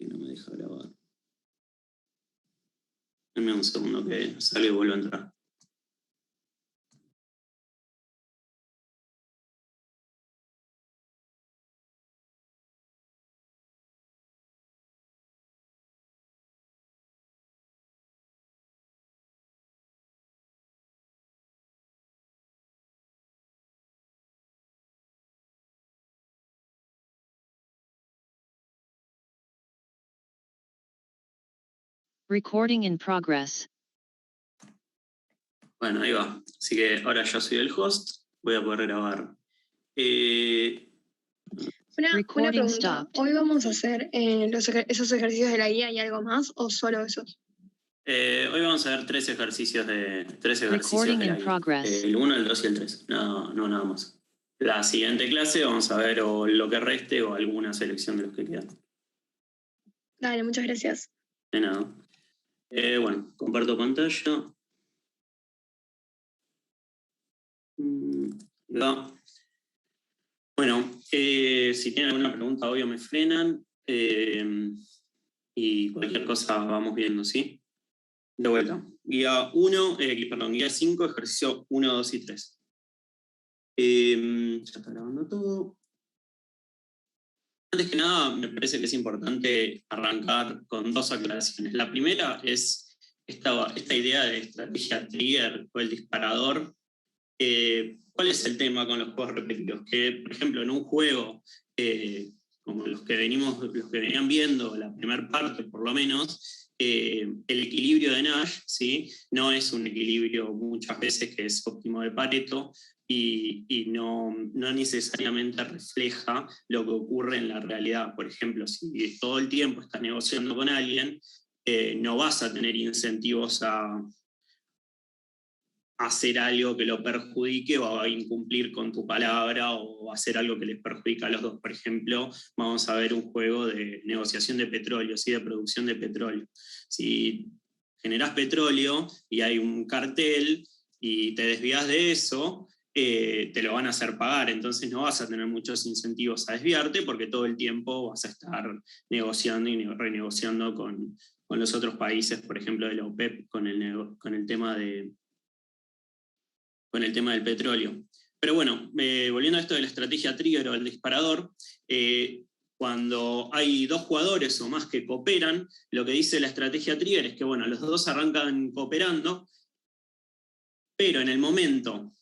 Y no me deja grabar. Dame un segundo que salga y vuelvo a entrar. Recording in progress. Bueno, ahí va. Así que ahora ya soy el host. Voy a poder grabar. Una pregunta. Stopped. ¿Hoy vamos a hacer esos ejercicios de la guía y algo más o solo esos? Hoy vamos a ver tres ejercicios de Recording in la guía. progress. El 1, el 2 y el 3. No, nada más. La siguiente clase vamos a ver o lo que reste o alguna selección de los que quedan. Dale, muchas gracias. De nada. Bueno, comparto pantalla. No. Bueno, si tienen alguna pregunta, obvio me frenan. Y cualquier cosa vamos viendo, ¿sí? De vuelta. Guía 5, ejercicio 1, 2 y 3. Ya está grabando todo. Antes que nada, me parece que es importante arrancar con dos aclaraciones. La primera es esta idea de estrategia trigger o el disparador. ¿Cuál es el tema con los juegos repetitivos? Que, por ejemplo, en un juego como los que venían viendo, la primera parte por lo menos, el equilibrio de Nash, ¿sí? No es un equilibrio muchas veces que es óptimo de Pareto y no necesariamente refleja lo que ocurre en la realidad. Por ejemplo, si todo el tiempo estás negociando con alguien, no vas a tener incentivos a hacer algo que lo perjudique o a incumplir con tu palabra o hacer algo que les perjudica a los dos. Por ejemplo, vamos a ver un juego de negociación de petróleo, ¿sí? De producción de petróleo. Si generás petróleo y hay un cartel y te desvías de eso, te lo van a hacer pagar, entonces no vas a tener muchos incentivos a desviarte porque todo el tiempo vas a estar negociando y renegociando con los otros países, por ejemplo, de la OPEP, con el tema del petróleo. Pero bueno, volviendo a esto de la estrategia trigger o el disparador, cuando hay dos jugadores o más que cooperan, lo que dice la estrategia trigger es que, bueno, los dos arrancan cooperando, pero en el momento,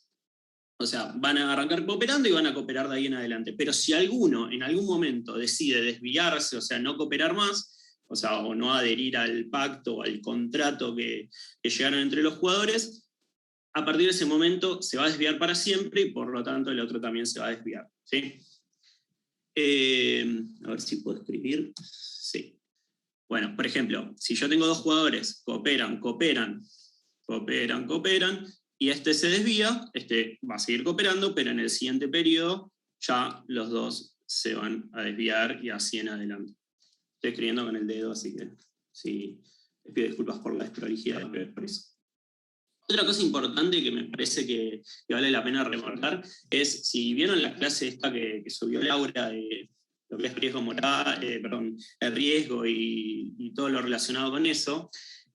o sea, van a arrancar cooperando y van a cooperar de ahí en adelante. Pero si alguno en algún momento decide desviarse, o sea, no cooperar más, o sea, o no adherir al pacto o al contrato que llegaron entre los jugadores, a partir de ese momento se va a desviar para siempre y por lo tanto el otro también se va a desviar, ¿sí? A ver si puedo escribir. Sí. Bueno, por ejemplo, si yo tengo dos jugadores, cooperan, y este se desvía, este va a seguir cooperando, pero en el siguiente periodo ya los dos se van a desviar y así en adelante. Estoy escribiendo con el dedo, así que sí, les pido disculpas por la desprolijidad, pero es por eso. Otra cosa importante que me parece que vale la pena remarcar es, si vieron la clase esta que subió Laura de lo que es riesgo moral, el riesgo y todo lo relacionado con eso,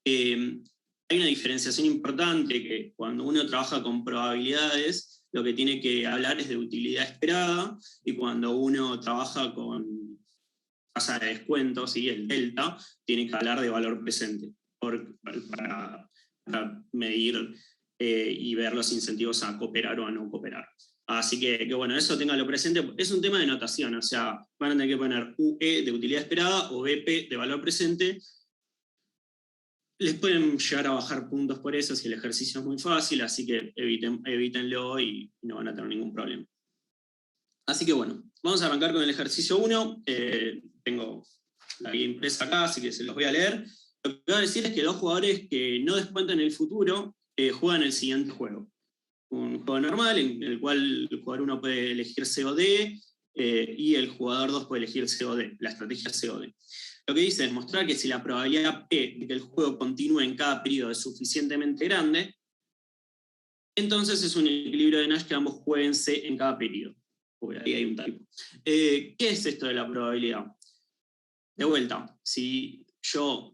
hay una diferenciación importante que cuando uno trabaja con probabilidades, lo que tiene que hablar es de utilidad esperada, y cuando uno trabaja con tasa de descuento, ¿sí? El delta, tiene que hablar de valor presente para medir y ver los incentivos a cooperar o a no cooperar. Así que bueno, eso ténganlo presente. Es un tema de notación, o sea, van a tener que poner UE de utilidad esperada o BP de valor presente. Les pueden llegar a bajar puntos por eso si el ejercicio es muy fácil, así que evítenlo y no van a tener ningún problema. Así que bueno, vamos a arrancar con el ejercicio 1. Tengo la guía impresa acá, así que se los voy a leer. Lo que voy a decir es que dos jugadores que no descuentan el futuro juegan el siguiente juego. Un juego normal en el cual el jugador 1 puede elegir COD y el jugador 2 puede elegir COD, la estrategia COD. Lo que dice es mostrar que si la probabilidad P de que el juego continúe en cada periodo es suficientemente grande, entonces es un equilibrio de Nash que ambos jueguen C en cada periodo. Uy, ahí hay un typo. ¿Qué es esto de la probabilidad? de vuelta, si yo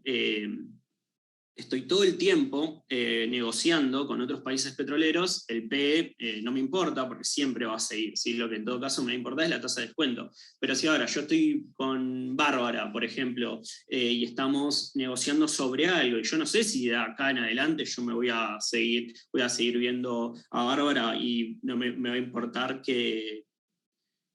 estoy todo el tiempo negociando con otros países petroleros, el PE no me importa porque siempre va a seguir, ¿sí? Lo que en todo caso me importa es la tasa de descuento. Pero si ahora yo estoy con Bárbara, por ejemplo, y estamos negociando sobre algo, y yo no sé si de acá en adelante yo me voy a seguir viendo a Bárbara y no me va a importar que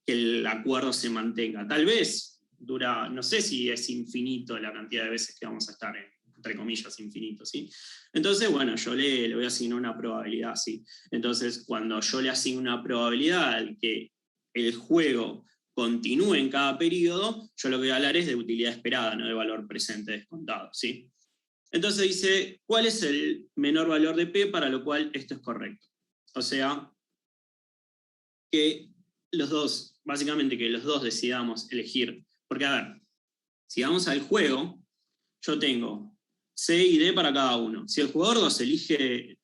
el acuerdo se mantenga. Tal vez dura, no sé si es infinito la cantidad de veces que vamos a estar entre comillas, infinito, ¿sí? Entonces, bueno, yo le voy a asignar una probabilidad, ¿sí? Entonces, cuando yo le asigno una probabilidad al que el juego continúe en cada periodo, yo lo que voy a hablar es de utilidad esperada, no de valor presente descontado, ¿sí? Entonces dice, ¿cuál es el menor valor de P para lo cual esto es correcto? O sea, que los dos, básicamente que los dos decidamos elegir. Porque, a ver, si vamos al juego, yo tengo C y D para cada uno. Si el jugador 2 elige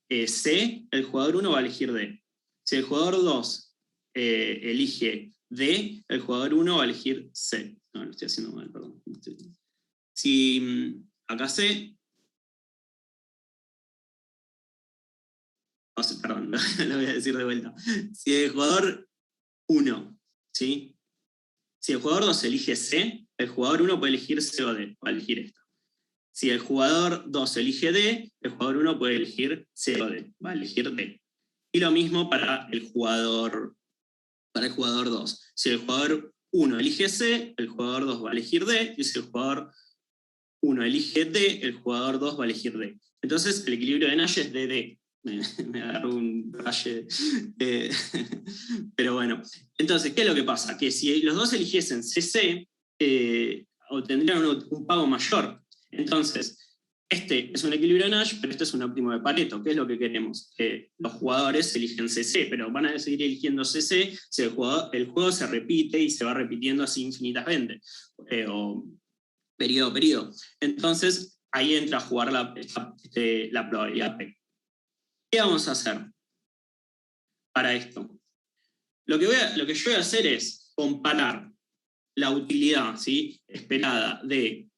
C, el jugador 1 va a elegir D. Si el jugador 2 elige D, el jugador 1 va a elegir C. No, lo estoy haciendo mal, perdón. Si acá C, perdón, lo voy a decir de vuelta. Si el jugador 1, ¿sí? Si el jugador 2 elige C, el jugador 1 puede elegir C o D, va a elegir esto. Si el jugador 2 elige D, el jugador 1 puede elegir C o D, va a elegir D. Y lo mismo para el jugador 2. Si el jugador 1 elige C, el jugador 2 va a elegir D, y si el jugador 1 elige D, el jugador 2 va a elegir D. Entonces el equilibrio de Nash es DD. Me agarró un raye. Pero bueno, entonces, ¿qué es lo que pasa? Que si los dos eligiesen CC, obtendrían un pago mayor. Entonces, este es un equilibrio de Nash, pero este es un óptimo de Pareto. ¿Qué es lo que queremos? Que los jugadores eligen CC, pero van a seguir eligiendo CC si el juego se repite y se va repitiendo así infinitamente, o periodo a periodo. Entonces, ahí entra a jugar la probabilidad P. ¿Qué vamos a hacer para esto? Lo que yo voy a hacer es comparar la utilidad, ¿sí?, esperada de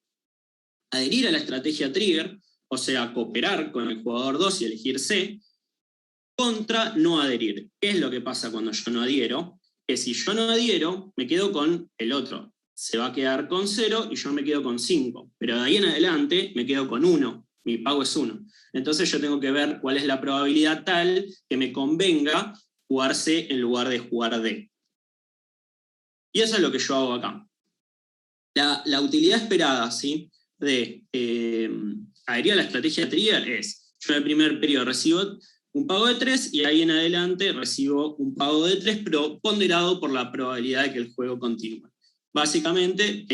adherir a la estrategia trigger, o sea, cooperar con el jugador 2 y elegir C, contra no adherir. ¿Qué es lo que pasa cuando yo no adhiero? Que si yo no adhiero, me quedo con el otro. Se va a quedar con 0 y yo me quedo con 5. Pero de ahí en adelante me quedo con 1. Mi pago es 1. Entonces yo tengo que ver cuál es la probabilidad tal que me convenga jugar C en lugar de jugar D. Y eso es lo que yo hago acá. La utilidad esperada, ¿sí?, de adherir a la estrategia trigger es, yo en el primer periodo recibo un pago de 3 y ahí en adelante recibo un pago de 3, pero ponderado por la probabilidad de que el juego continúe. Básicamente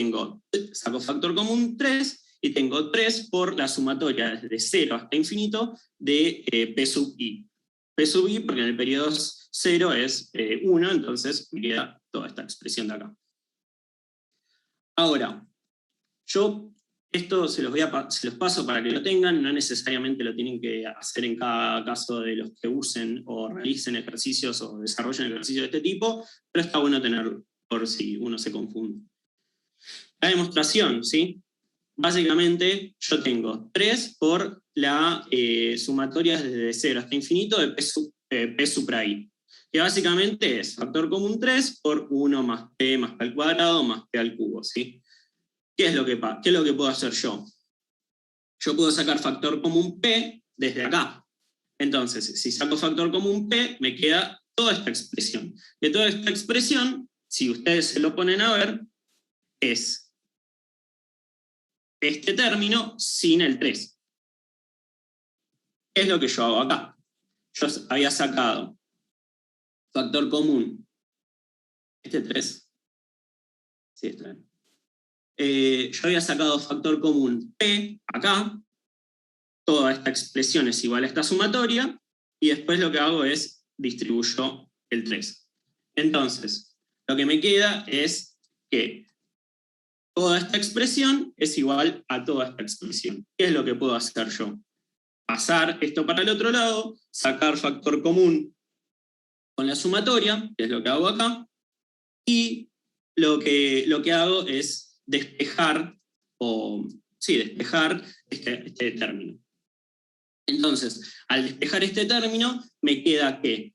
saco factor común 3 y tengo 3 por la sumatoria desde 0 hasta infinito de P sub I. P sub I porque en el periodo 0 es 1, entonces me queda toda esta expresión de acá. Ahora, yo esto se los paso para que lo tengan, no necesariamente lo tienen que hacer en cada caso de los que usen o realicen ejercicios o desarrollen ejercicios de este tipo, pero está bueno tenerlo por si uno se confunde. La demostración, ¿sí? Básicamente yo tengo 3 por la sumatoria desde 0 hasta infinito de P supra I, que básicamente es factor común 3 por 1 más P al cuadrado más P al cubo, ¿sí? ¿Qué es lo que puedo hacer yo? Yo puedo sacar factor común P desde acá. Entonces, si saco factor común P, me queda toda esta expresión. De toda esta expresión, si ustedes se lo ponen a ver, es este término sin el 3. ¿Qué es lo que yo hago acá? Yo había sacado factor común, este 3. Sí, está bien. Yo había sacado factor común P acá, toda esta expresión es igual a esta sumatoria, y después lo que hago es distribuyo el 3. Entonces, lo que me queda es que toda esta expresión es igual a toda esta expresión. ¿Qué es lo que puedo hacer yo? Pasar esto para el otro lado, sacar factor común con la sumatoria, que es lo que hago acá, y lo que hago es despejar, despejar este término. Entonces, al despejar este término, me queda que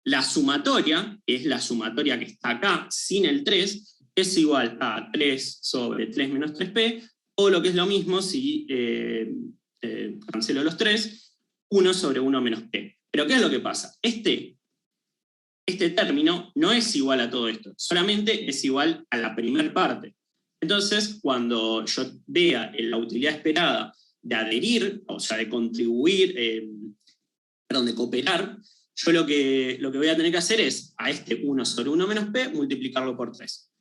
la sumatoria, que es la sumatoria que está acá, sin el 3, es igual a 3 sobre 3 menos 3p, o lo que es lo mismo, si cancelo los 3, 1 sobre 1 menos p. Pero ¿qué es lo que pasa? Este término no es igual a todo esto, solamente es igual a la primera parte. Entonces, cuando yo vea la utilidad esperada de adherir, o sea, de contribuir, de cooperar, yo lo que voy a tener que hacer es a este 1 sobre 1 menos p multiplicarlo por 3,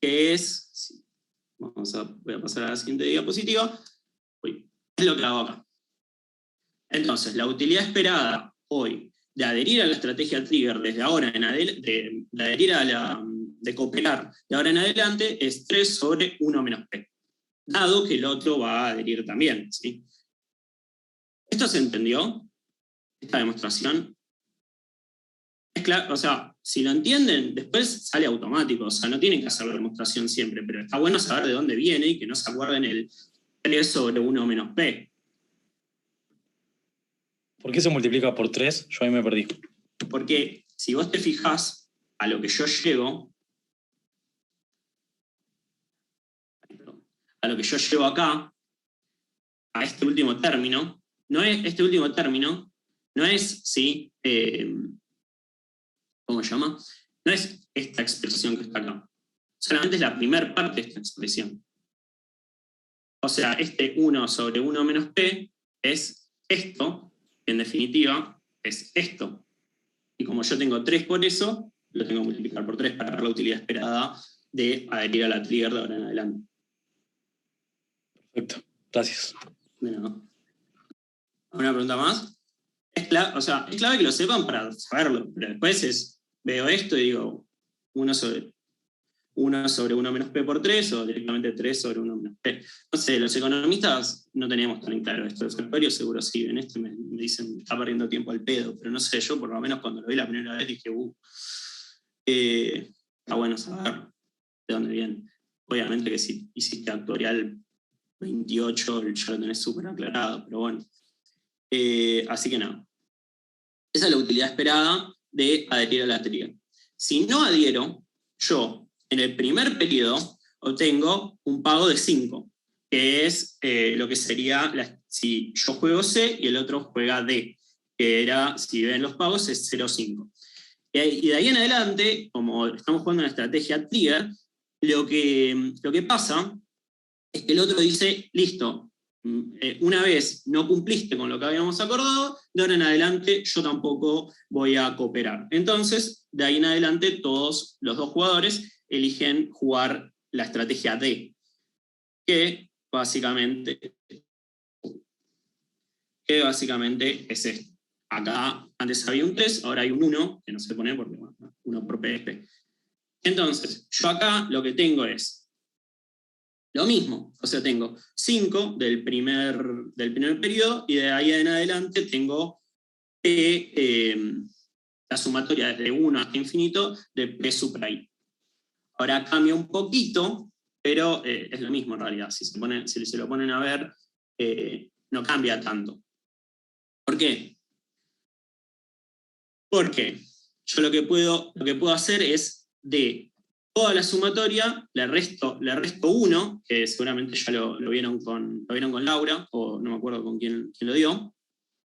que es, voy a pasar a la siguiente diapositiva, es lo que hago acá. Entonces, la utilidad esperada hoy de adherir a la estrategia trigger desde ahora en adelante, de cooperar de ahora en adelante, es 3 sobre 1 menos p, dado que el otro va a adherir también, ¿sí? ¿Esto se entendió? Esta demostración. Es claro, o sea, si lo entienden, después sale automático, o sea, no tienen que hacer la demostración siempre, pero está bueno saber de dónde viene y que no se acuerden el 3 sobre 1 menos p. ¿Por qué se multiplica por 3? Yo ahí me perdí. Porque si vos te fijás a lo que yo llego, acá, a este último término, no es, ¿sí? ¿Cómo se llama? No es esta expresión que está acá. Solamente es la primera parte de esta expresión. O sea, este 1 sobre 1 menos p es esto, que en definitiva es esto. Y como yo tengo 3 por eso, lo tengo que multiplicar por 3 para dar la utilidad esperada de adherir a la trigger de ahora en adelante. Perfecto, gracias. Bueno, ¿alguna pregunta más? Es clave que lo sepan para saberlo, pero después veo esto y digo 1 sobre 1 menos p por 3 o directamente 3 sobre 1 menos p. No sé, los economistas no teníamos tan claro esto. Los actuarios seguro sí, en esto me dicen está perdiendo tiempo al pedo, pero no sé, yo por lo menos cuando lo vi la primera vez dije, está bueno saber de dónde viene. Obviamente que si hiciste actuarial 28 ya lo tenés súper aclarado, pero bueno. Así que nada. Esa es la utilidad esperada de adherir a la trigger. Si no adhiero, yo en el primer periodo obtengo un pago de 5, que es lo que sería si yo juego C y el otro juega D, que era, si ven los pagos, es 0,5. Y de ahí en adelante, como estamos jugando una estrategia trigger, lo que pasa es que el otro dice, listo, una vez no cumpliste con lo que habíamos acordado, de ahora en adelante yo tampoco voy a cooperar. Entonces, de ahí en adelante todos los dos jugadores eligen jugar la estrategia D, que básicamente es esto. Acá antes había un 3, ahora hay un 1, que no se pone porque, bueno, 1 por PSP. Entonces, yo acá lo que tengo es lo mismo, o sea, tengo 5 del primer periodo y de ahí en adelante tengo la sumatoria desde 1 hasta infinito de P supra I. Ahora cambia un poquito, pero es lo mismo en realidad. Si se lo ponen a ver, no cambia tanto. ¿Por qué? Porque yo lo que puedo hacer es de toda la sumatoria, le resto 1, que seguramente ya lo vieron con Laura, o no me acuerdo con quién lo dio,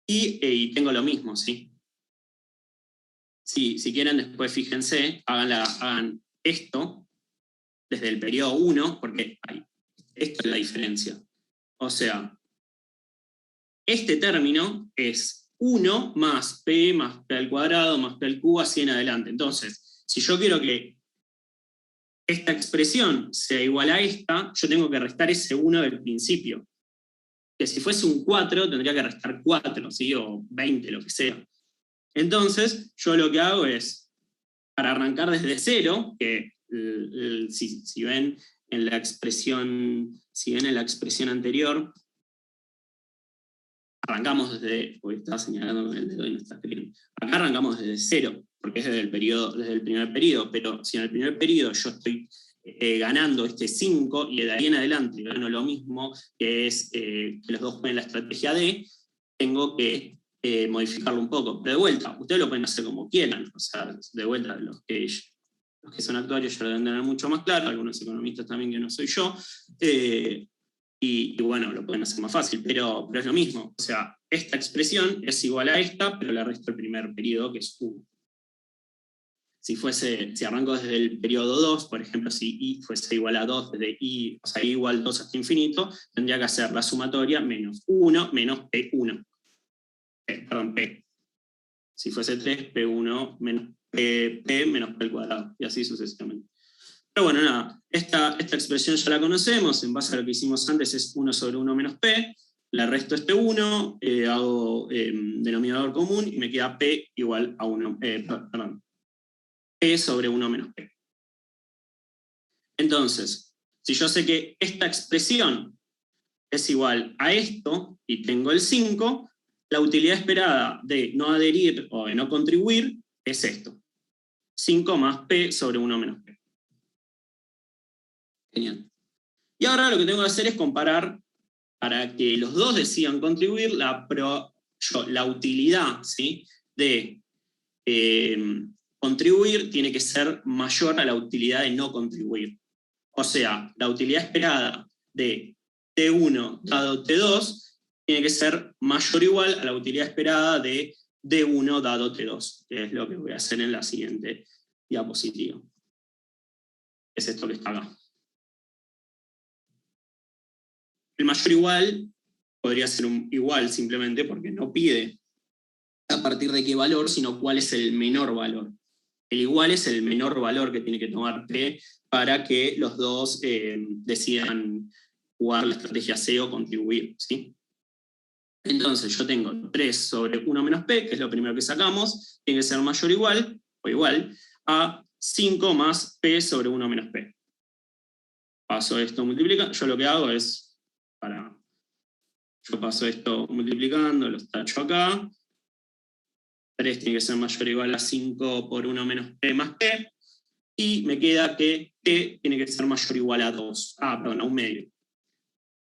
y tengo lo mismo, ¿sí? Si quieren, después fíjense, hagan esto desde el periodo 1, porque esto es la diferencia. O sea, este término es 1 más P al cuadrado más P al cubo, así en adelante. Entonces, si yo quiero que esta expresión sea igual a esta, yo tengo que restar ese 1 del principio. Que si fuese un 4, tendría que restar 4, ¿sí? O 20, lo que sea. Entonces, yo lo que hago es, para arrancar desde 0, que si ven en la expresión anterior, arrancamos desde, porque estaba señalando con el dedo y no está escribiendo. Acá arrancamos desde 0, porque es desde el primer periodo, pero si en el primer periodo yo estoy ganando este 5 y de ahí en adelante gano lo mismo, que es que los dos jueguen la estrategia D, tengo que modificarlo un poco. Pero de vuelta, ustedes lo pueden hacer como quieran. O sea, de vuelta, los que son actuarios ya lo deben tener mucho más claro, algunos economistas también que no soy yo, y bueno, lo pueden hacer más fácil, pero es lo mismo. O sea, esta expresión es igual a esta, pero la resto del primer periodo, que es 1. Si arranco desde el periodo 2, por ejemplo, si i fuese igual a 2, desde i, o sea, i igual 2 hasta infinito, tendría que hacer la sumatoria menos 1 menos P1. Perdón, P. Si fuese 3, P1 menos P menos P al cuadrado, y así sucesivamente. Pero bueno, nada, esta expresión ya la conocemos, en base a lo que hicimos antes es 1 sobre 1 menos P, la resto es P1, hago denominador común y me queda P igual a 1, perdón, P sobre 1 menos P. Entonces, si yo sé que esta expresión es igual a esto, y tengo el 5, la utilidad esperada de no adherir o de no contribuir es esto. 5 más P sobre 1 menos P. Genial. Y ahora lo que tengo que hacer es comparar, para que los dos decidan contribuir, la utilidad, ¿sí?, de contribuir tiene que ser mayor a la utilidad de no contribuir. O sea, la utilidad esperada de T1 dado T2 tiene que ser mayor o igual a la utilidad esperada de D1 dado T2, que es lo que voy a hacer en la siguiente diapositiva. Es esto que está acá. El mayor igual podría ser un igual simplemente porque no pide a partir de qué valor, sino cuál es el menor valor. El igual es el menor valor que tiene que tomar P para que los dos decidan jugar la estrategia C o contribuir, ¿sí? Entonces yo tengo 3 sobre 1 menos P, que es lo primero que sacamos, tiene que ser mayor o igual a 5 más P sobre 1 menos P. Paso esto multiplica, yo lo que hago es, yo paso esto multiplicando, lo tacho acá, 3 tiene que ser mayor o igual a 5 por 1 menos P más P, y me queda que P tiene que ser mayor o igual a 2, perdón, a 1 medio.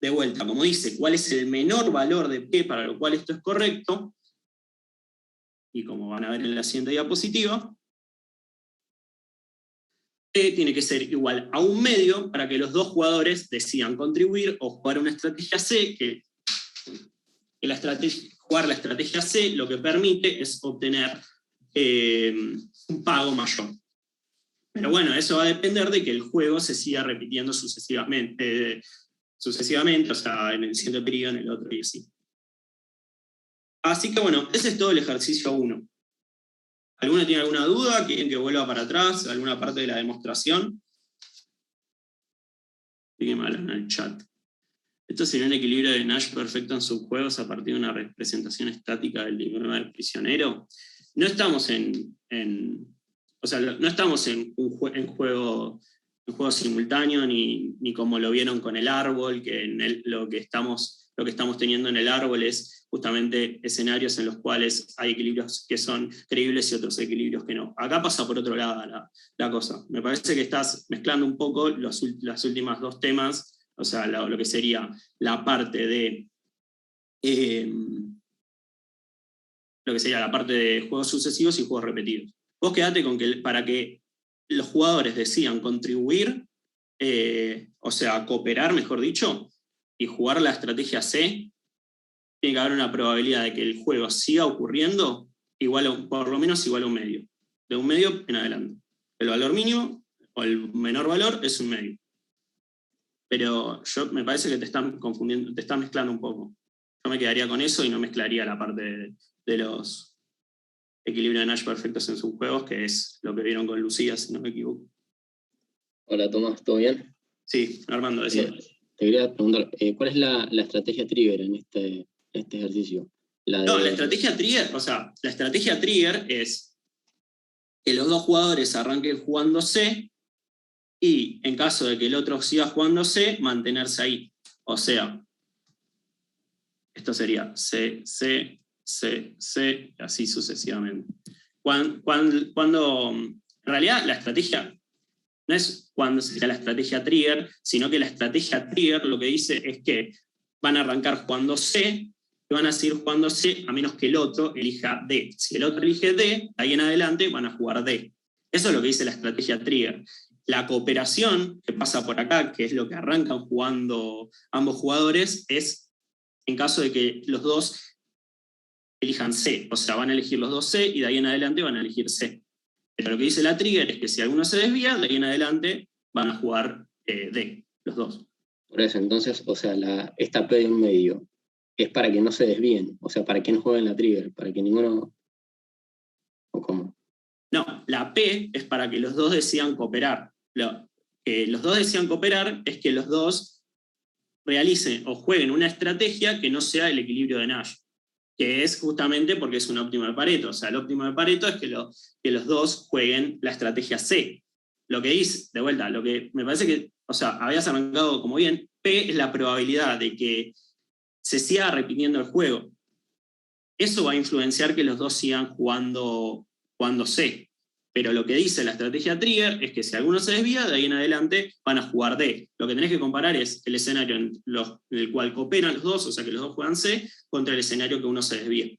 De vuelta, como dice, ¿cuál es el menor valor de P para lo cual esto es correcto? Y como van a ver en la siguiente diapositiva, P tiene que ser igual a 1 medio para que los dos jugadores decidan contribuir o jugar una estrategia C, que jugar la estrategia C lo que permite es obtener un pago mayor. Pero bueno, eso va a depender de que el juego se siga repitiendo sucesivamente, o sea, en el siguiente periodo, en el otro y así. Así que bueno, ese es todo el ejercicio 1. ¿Alguno tiene alguna duda? ¿Quieren que vuelva para atrás? ¿Alguna parte de la demostración? Díganme en el chat. Esto sería un equilibrio de Nash perfecto en subjuegos a partir de una representación estática del dilema del prisionero. No estamos en un juego simultáneo, ni como lo vieron con el árbol, que lo que estamos teniendo en el árbol es justamente escenarios en los cuales hay equilibrios que son creíbles y otros equilibrios que no. Acá pasa por otro lado la cosa. Me parece que estás mezclando un poco las últimas dos temas, o sea, lo que sería la parte de juegos sucesivos y juegos repetidos. Vos quedate con que para que los jugadores decidan contribuir, o sea, cooperar, mejor dicho, y jugar la estrategia C, tiene que haber una probabilidad de que el juego siga ocurriendo por lo menos igual a 1 medio. De 1 medio en adelante. El valor mínimo o el menor valor es 1 medio. Pero me parece que te están confundiendo, te están mezclando un poco. Yo me quedaría con eso y no mezclaría la parte de los equilibrios de Nash perfectos en sus juegos, que es lo que vieron con Lucía, si no me equivoco. Hola Tomás, ¿todo bien? Sí, Armando, decía. Te quería preguntar, ¿cuál es la estrategia trigger en este ejercicio? La estrategia trigger es que los dos jugadores arranquen jugando C y en caso de que el otro siga jugando C, mantenerse ahí. O sea, esto sería C, C, C, C, y así sucesivamente. Cuando en realidad la estrategia no es cuándo será la estrategia trigger, sino que la estrategia trigger lo que dice es que van a arrancar jugando C, y van a seguir jugando C a menos que el otro elija D. Si el otro elige D, de ahí en adelante van a jugar D. Eso es lo que dice la estrategia trigger. La cooperación que pasa por acá, que es lo que arrancan jugando ambos jugadores, es en caso de que los dos elijan C. O sea, van a elegir los dos C y de ahí en adelante van a elegir C. Pero lo que dice la trigger es que si alguno se desvía, de ahí en adelante van a jugar D, los dos. Por eso, entonces, o sea, esta P de un medio es para que no se desvíen, o sea, para que no jueguen la trigger, para que ninguno... ¿O cómo? No, la P es para que los dos decidan cooperar. Lo que los dos decidan cooperar es que los dos realicen o jueguen una estrategia que no sea el equilibrio de Nash, que es justamente porque es un óptimo de Pareto. O sea, el óptimo de Pareto es que los dos jueguen la estrategia C. Lo que dice, de vuelta, lo que me parece que, o sea, habías arrancado como bien, P es la probabilidad de que se siga repitiendo el juego. Eso va a influenciar que los dos sigan jugando C. Pero lo que dice la estrategia trigger es que si alguno se desvía, de ahí en adelante van a jugar D. Lo que tenés que comparar es el escenario en el cual cooperan los dos, o sea que los dos juegan C, contra el escenario que uno se desvía.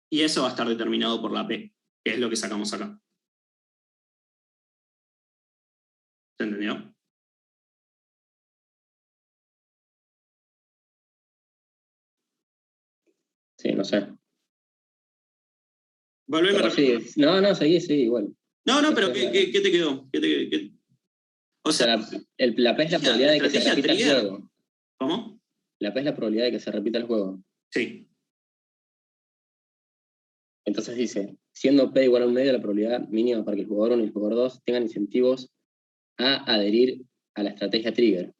Y eso va a estar determinado por la P, que es lo que sacamos acá. ¿Se entendió? Sí, no sé. Volveme a Pero repetir. sí, no, seguí, igual. No, pero Esa es ¿qué te quedó? O O sea, sea, la P es la probabilidad de que se estrategia repita el trigger. juego. ¿Cómo? La P es la probabilidad de que se repita el juego. Sí. Entonces dice, siendo P igual a un medio, la probabilidad mínima para que el jugador 1 y el jugador 2 tengan incentivos a adherir a la estrategia trigger.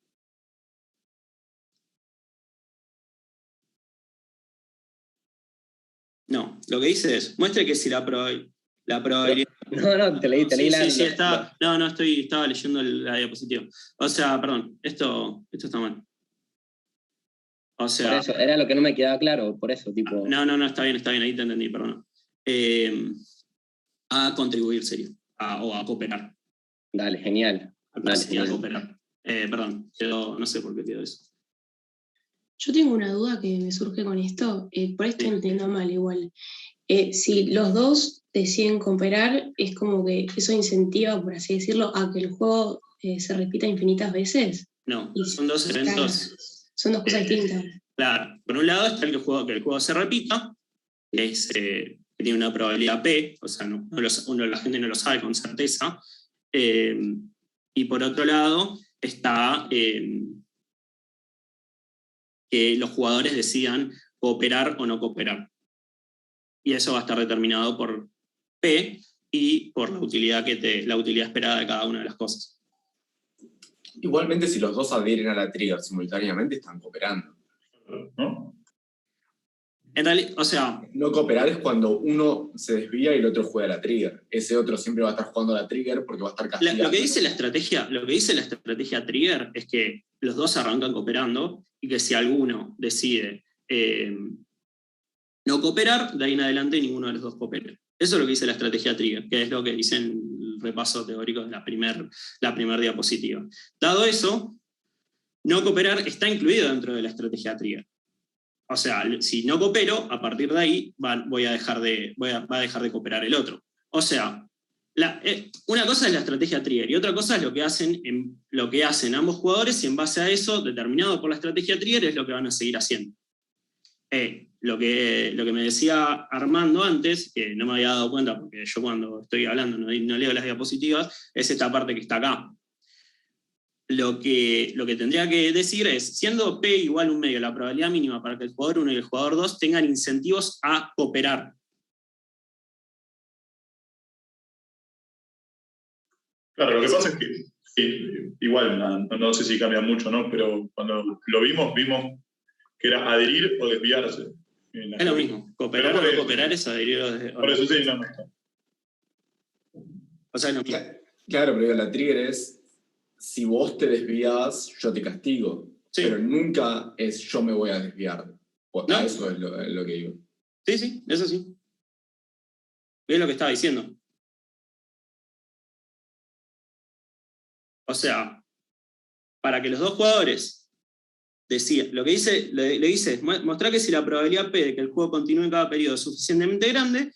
No, lo que dice es, muestre que si la probabilidad... No, te leí Sí, estaba leyendo la diapositiva. O sea, perdón, esto está mal. O Por sea, eso, era lo que no me quedaba claro, por eso, tipo... no, está bien, ahí te entendí, perdón. A contribuir, sería, o a cooperar. Dale, genial. Acá sería cooperar. Perdón, no sé por qué quedó eso. Yo tengo una duda que me surge con esto, por esto Sí. entiendo mal igual. Si los dos deciden cooperar, es como que eso incentiva, por así decirlo, a que el juego se repita infinitas veces. No, Y son dos claro, eventos. son dos cosas distintas. Claro, por un lado está que el juego se repita, que tiene una probabilidad P, o sea, la gente no lo sabe con certeza. Y por otro lado está que los jugadores decidan cooperar o no cooperar. Y eso va a estar determinado por P y por la utilidad esperada de cada una de las cosas. Igualmente, si los dos adhieren a la trigger simultáneamente, están cooperando, ¿no? En realidad, o sea... No cooperar es cuando uno se desvía y el otro juega la trigger. Ese otro siempre va a estar jugando la trigger porque va a estar castigando. Lo que dice la estrategia trigger es que los dos arrancan cooperando y que si alguno decide no cooperar, de ahí en adelante ninguno de los dos coopera. Eso es lo que dice la estrategia trigger, que es lo que dice en el repaso teórico de la primer diapositiva. Dado eso, no cooperar está incluido dentro de la estrategia trigger. O sea, si no coopero, a partir de ahí va a dejar de cooperar el otro. O sea, una cosa es la estrategia trigger y otra cosa es lo que hacen ambos jugadores, y en base a eso, determinado por la estrategia trigger, es lo que van a seguir haciendo. Lo que me decía Armando antes, que no me había dado cuenta porque yo cuando estoy hablando no leo las diapositivas, es esta parte que está acá. Lo que tendría que decir es, siendo P igual a un medio, la probabilidad mínima para que el jugador 1 y el jugador 2 tengan incentivos a cooperar. Claro, lo que pasa es que igual, no sé si cambia mucho, ¿no? Pero cuando lo vimos que era adherir o desviarse. Es lo mismo, cooperar o no cooperar es adherir o desviarse. Por eso sí, no. O sea, es lo mismo. Claro, pero la trigger es, si vos te desvías, yo te castigo. Sí. Pero nunca es yo me voy a desviar. No. Eso es lo que digo. Sí, eso sí. Es lo que estaba diciendo. O sea, para que los dos jugadores decidan, lo que dice, le dice es mostrar que si la probabilidad P de que el juego continúe en cada periodo es suficientemente grande,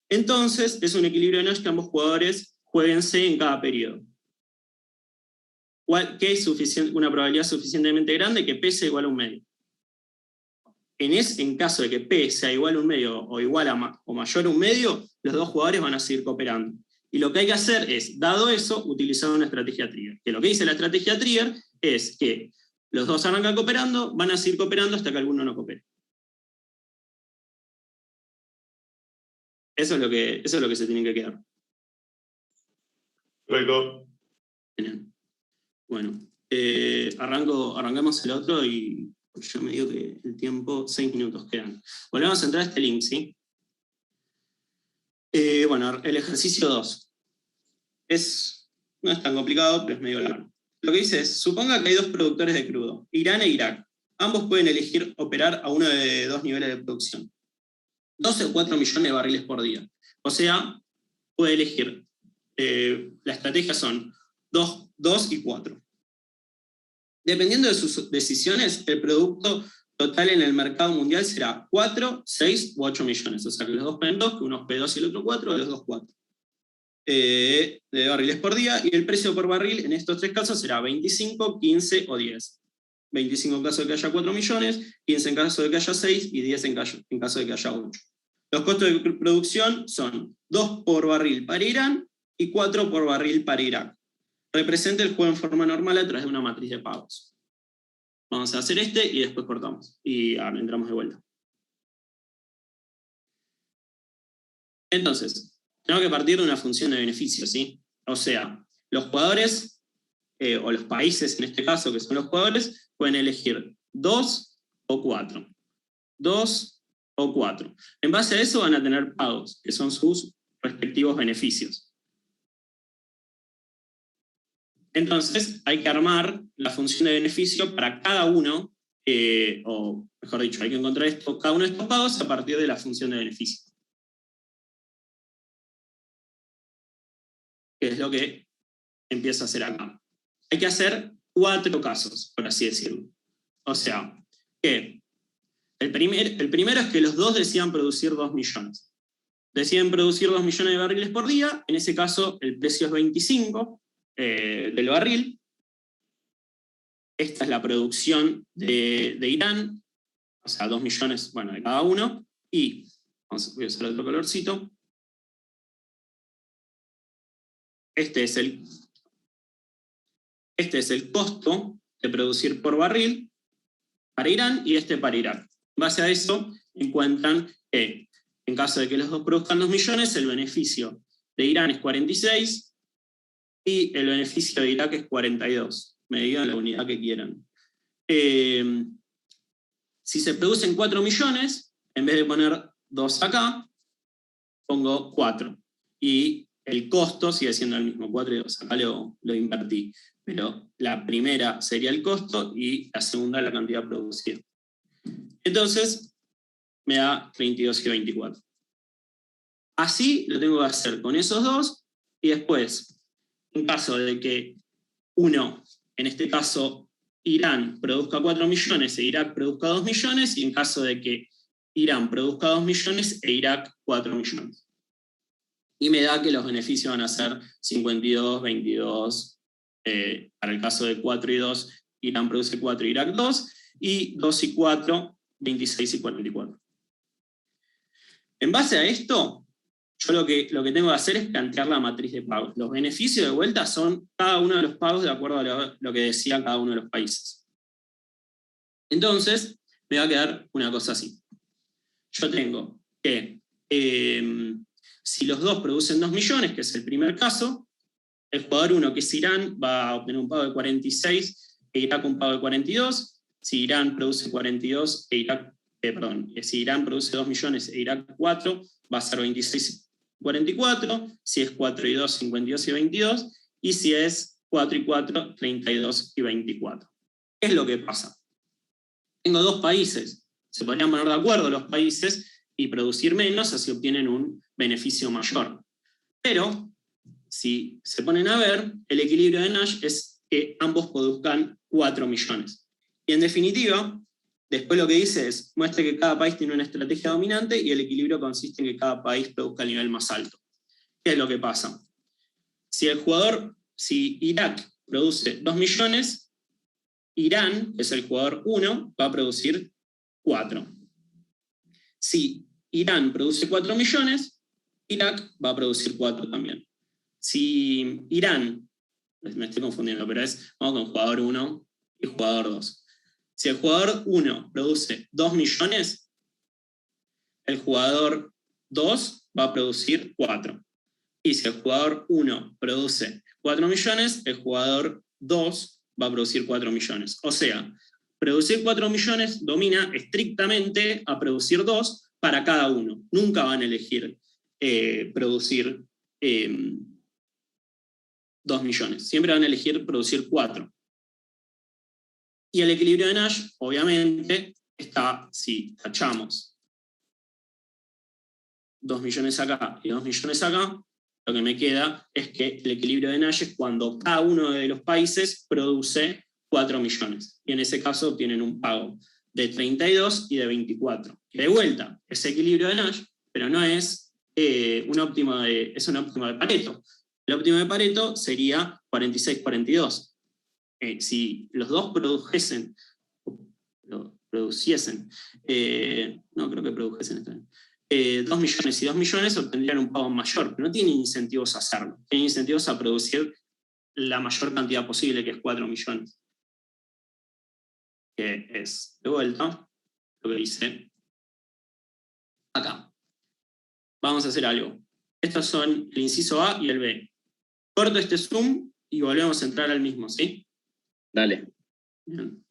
entonces es un equilibrio de Nash que ambos jugadores jueguen C en cada periodo. ¿Qué es una probabilidad suficientemente grande? Que P sea igual a un medio. En caso de que P sea igual a un medio o igual a o mayor a un medio, los dos jugadores van a seguir cooperando. Y lo que hay que hacer es, dado eso, utilizar una estrategia trigger. Que lo que dice la estrategia trigger es que los dos arrancan cooperando, van a seguir cooperando hasta que alguno no coopere. Eso es lo que se tiene que quedar. Correcto. Bien. Bueno, arrancamos el otro y yo me digo que el tiempo, 6 minutos quedan. Volvemos a entrar a este link, ¿sí? Bueno, el ejercicio 2. No es tan complicado, pero es medio largo. Lo que dice es, suponga que hay dos productores de crudo, Irán e Irak. Ambos pueden elegir operar a uno de dos niveles de producción. 12 o 4 millones de barriles por día. O sea, puede elegir. La estrategia son 2 y 4. Dependiendo de sus decisiones, el producto total en el mercado mundial será 4, 6 u 8 millones. O sea, que los dos pueden 2, que uno es P2 y el otro 4, los dos 4. De barriles por día, y el precio por barril en estos tres casos será 25, 15 o 10. 25 en caso de que haya 4 millones, 15 en caso de que haya 6 y 10 en caso de que haya 8. Los costos de producción son 2 por barril para Irán y 4 por barril para Irak. Representa el juego en forma normal a través de una matriz de pagos. Vamos a hacer y después cortamos. Y entramos de vuelta. Entonces, tengo que partir de una función de beneficio, ¿sí? O sea, los jugadores, o los países en este caso, que son los jugadores, pueden elegir 2 o 4. 2 o 4. En base a eso van a tener pagos, que son sus respectivos beneficios. Entonces, hay que armar la función de beneficio para cada uno, o mejor dicho, hay que encontrar cada uno de estos pagos a partir de la función de beneficio. Que es lo que empiezo a hacer acá. Hay que hacer 4 casos, por así decirlo. O sea, que el primero es que los dos decidan producir 2 millones. Deciden producir 2 millones de barriles por día, en ese caso el precio es 25 del barril. Esta es la producción de Irán, o sea, 2 millones, bueno, de cada uno, y voy a usar otro colorcito. Este es el costo de producir por barril para Irán y para Irak. En base a eso, encuentran que en caso de que los dos produzcan 2 millones, el beneficio de Irán es 46 y el beneficio de Irak es 42. Me digan la unidad que quieran. Si se producen 4 millones, en vez de poner 2 acá, pongo 4. Y el costo sigue siendo el mismo, 4 y 2. Acá lo invertí. Pero la primera sería el costo y la segunda la cantidad producida. Entonces, me da 32 y 24. Así lo tengo que hacer con esos dos, y después, en caso de que uno, en este caso Irán, produzca 4 millones e Irak produzca 2 millones, y en caso de que Irán produzca 2 millones e Irak 4 millones. Y me da que los beneficios van a ser 52, 22, para el caso de 4 y 2, Irán produce 4 y Irak 2, y 2 y 4, 26 y 44. En base a esto, yo lo que tengo que hacer es plantear la matriz de pagos. Los beneficios de vuelta son cada uno de los pagos de acuerdo a lo que decía cada uno de los países. Entonces, me va a quedar una cosa así. Yo tengo que, si los dos producen 2 millones, que es el primer caso, el jugador 1, que es Irán, va a obtener un pago de 46 e Irak un pago de 42. Si Irán produce 42 si Irán produce 2 millones e Irak 4, va a ser 26 y 44. Si es 4 y 2, 52 y 22. Y si es 4 y 4, 32 y 24. ¿Qué es lo que pasa? Tengo dos países. Se podrían poner de acuerdo los países y producir menos, así obtienen un beneficio mayor. Pero, si se ponen a ver, el equilibrio de Nash es que ambos produzcan 4 millones. Y en definitiva, después lo que dice es, muestra que cada país tiene una estrategia dominante y el equilibrio consiste en que cada país produzca el nivel más alto. ¿Qué es lo que pasa? Si Irak produce 2 millones, Irán, que es el jugador 1, va a producir 4. Si Irán produce 4 millones, Irak va a producir 4 también. Si Irán, me estoy confundiendo, pero vamos con jugador 1 y jugador 2. Si el jugador 1 produce 2 millones, el jugador 2 va a producir 4. Y si el jugador 1 produce 4 millones, el jugador 2 va a producir 4 millones. O sea, producir 4 millones domina estrictamente a producir 2 para cada uno. Nunca van a elegir producir 2 millones. Siempre van a elegir producir 4. Y el equilibrio de Nash, obviamente, está, si tachamos 2 millones acá y 2 millones acá, lo que me queda es que el equilibrio de Nash es cuando cada uno de los países produce 4 millones. Y en ese caso tienen un pago de 32 y de 24. Que de vuelta, es equilibrio de Nash, pero no es una óptima de Pareto. El óptimo de Pareto sería 46-42. Si los dos produciesen, no creo que produjesen esta vez, 2 millones y 2 millones obtendrían un pago mayor, pero no tienen incentivos a hacerlo. Tienen incentivos a producir la mayor cantidad posible, que es 4 millones. Que es, de vuelta, lo que dice acá. Vamos a hacer algo. Estos son el inciso A y el B. Corto este zoom y volvemos a entrar al mismo, ¿sí? Dale. Bien.